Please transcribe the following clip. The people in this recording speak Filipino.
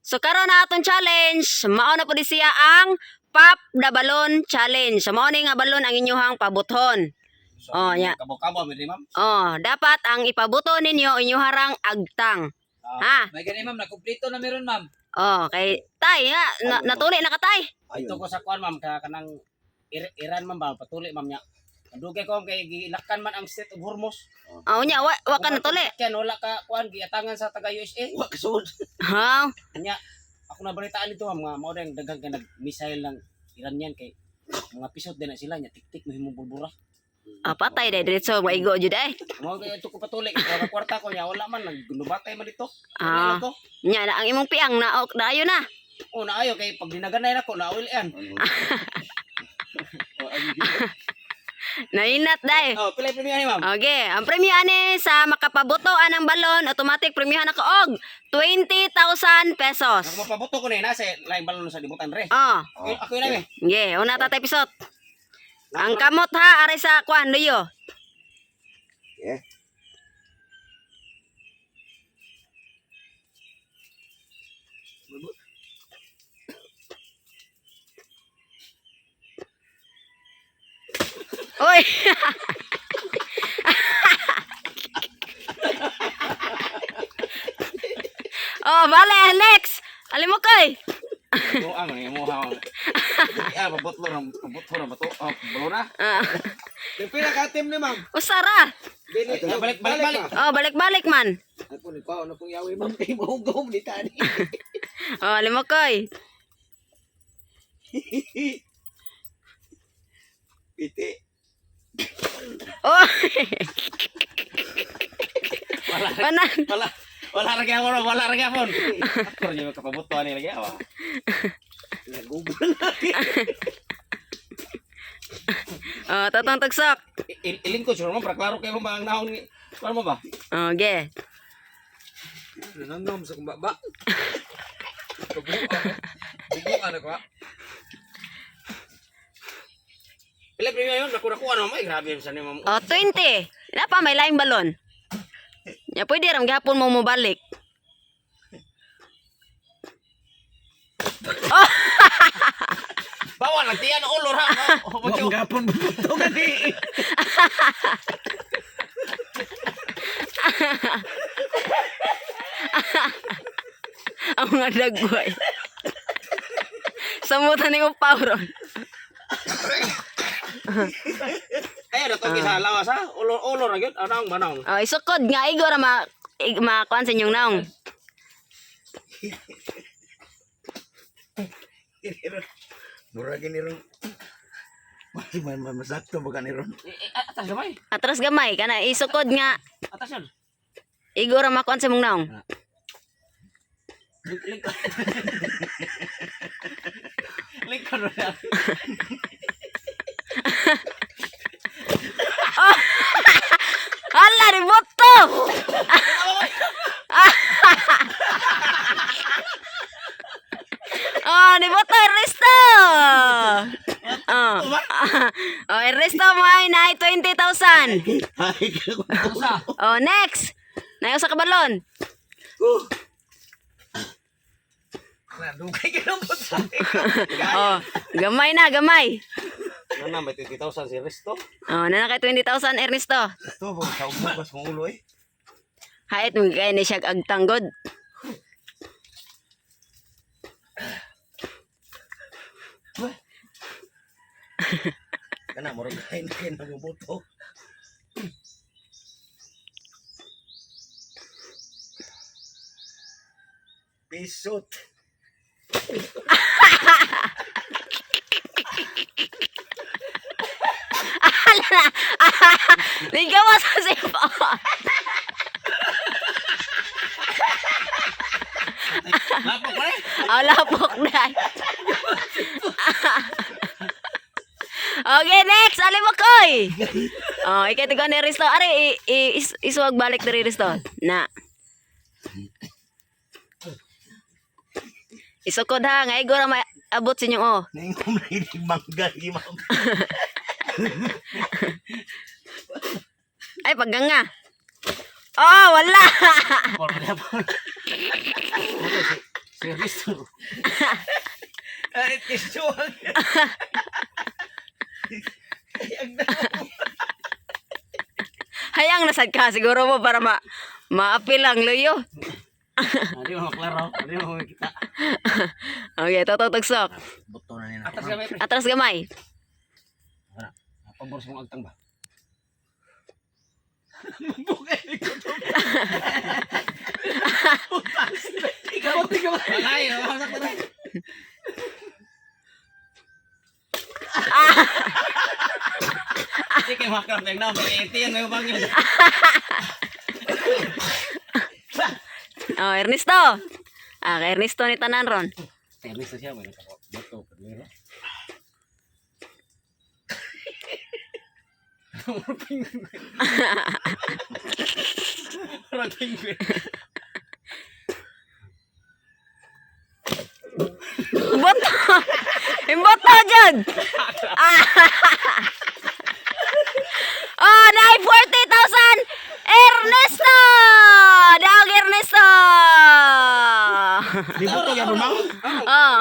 So karon na atong challenge, mao na pud siya ang Pop the Balloon Challenge. So mao ni nga balon ang inyong pabuton. Oh, ya. Kabo-kabo mi ma'am. Oh, dapat ang ipabuto ninyo inyong harang agtang. Ha? May gani ma'am, nakumpleto na meron ma'am. Oh, kay tay nga natuli na ka tay. Ito ko sa kuan ma'am kanang Iran ma'am ba patuli ma'am nya. Dugay ko kay gilakan man ang Strait of Hormuz. Oh, nya wa ka natuli. Kaya wala ka kuan giatangan sa taga USA. Wa kasud. Ha? Nya ako nabalitaan nito ma'am nga mao dang daghang kay nag-missile ng Iranian kay mga pisot din na sila nya tik-tik mahimong bulbura. Patay dai diretso maigo jud ay. Mao kay ito ko patuli kay kwarta ko nya wala man nagnubatay man dito. Ah. Ko. Nya na ang imong piang na ayo na. Oh naayo kay pag dinaganay nako naulian. Nainat dai. Oh, pila premium ni ma'am? Okay, ang premyo ani sa makapabutoan ng balon, automatic premiuhan na og 20,000 pesos. Ako mapabuto ko na nasa lain balon sa libutan re. Oh, Ako na be. yeah, una tatay pisot. Ang kamot ha, ari sa kuan luyo. Yeah. Oy. Oh, bale, next. Alim mo koy. Mo ang ni mo ha. Pabutlo ng bato. Balo na. Pila ka team ni ma'am? Usara. Balik. Oh, balik-balik man. Ako ni ko na pong yawi ma'am kay mahugom ni tani. Oh, alim mo koy. Piti. Oh. Wala ra gyapon, wala ra gyapon. Ako rin yung kapabuto ani lagi awa. Nagugol na. Oh, tatang tagsak. Iling ko sure mo para klaro kayo ba ang naon ni. Paano mo ba? Oh, ge. Nanandom sa kumbaba. Bubuan ako. Pila premium yun, nakuha ano mo, grabe sa ni ma'am. Oh, 20. Na pa may laing balon. Ya pwede ram gihapon mo mobalik. Oh. Bawal lang tiyan ulo ra. Ang gapon bubuto gani. Ang mga dagway. Samutan ni kong pauron. Ay, na to sa lawas ha. Ulo ra gyud, anong manong. Oh, isukod nga igor makuan sa inyong naong. Mura gini ron. Masakto ba gani ron? Atas gamay. Atras gamay kana isukod nga Atas yun. igor makuan sa imong naong. Lingkod na. Hala ni boto. Oh, ni boto Ernesto. Oh. Oh, Ernesto mo ay na 20,000. Ay, Oh, next. Nayo sa kabalon. dugay ka ng buta. Oh, gamay na, gamay. Ano na, may 20,000 si Resto. Oh, na kay 20,000 Ernesto. Ito, sa ubukas mong ulo eh. Hait mo kay ni siya agtanggod. Kana mura kain kain ng buto. Pisot. Ligaw mo sa sipo. Lapok pa eh. Oh, lapok na. Okay, next. Alim mo, koy. Oh, ikay tigo ni Risto. Ari, isuwag balik dari Risto. Na. Isukod ha. Nga igor ang abot sa inyong oh. Ningom na hindi mangga ni ma'am. Ay, paganga. Oh, wala. Service. Ay, tisuwag. Hayang nasad ka siguro mo para ma-appeal ang luyo. Hindi mo maklaro. Hindi mo makita. Okay, tutugsok. Buto na nila. Atas gamay pre. Atras gamay. Pabor sa mga agtang ba? Ikaw ba? Malay, masak na rin. Hindi kayo makrap na yung naman. Iti yan na yung bangin. Oh, Ernesto. Ah, kay Ernesto ni tanan ron. Tenis na siya. May nakabato. Pagmira. Parang penguin. Boto. Imboto dyan. Oh, nai 40,000 Ernesto. Dag Ernesto. Di buto yan, Romang? Oh.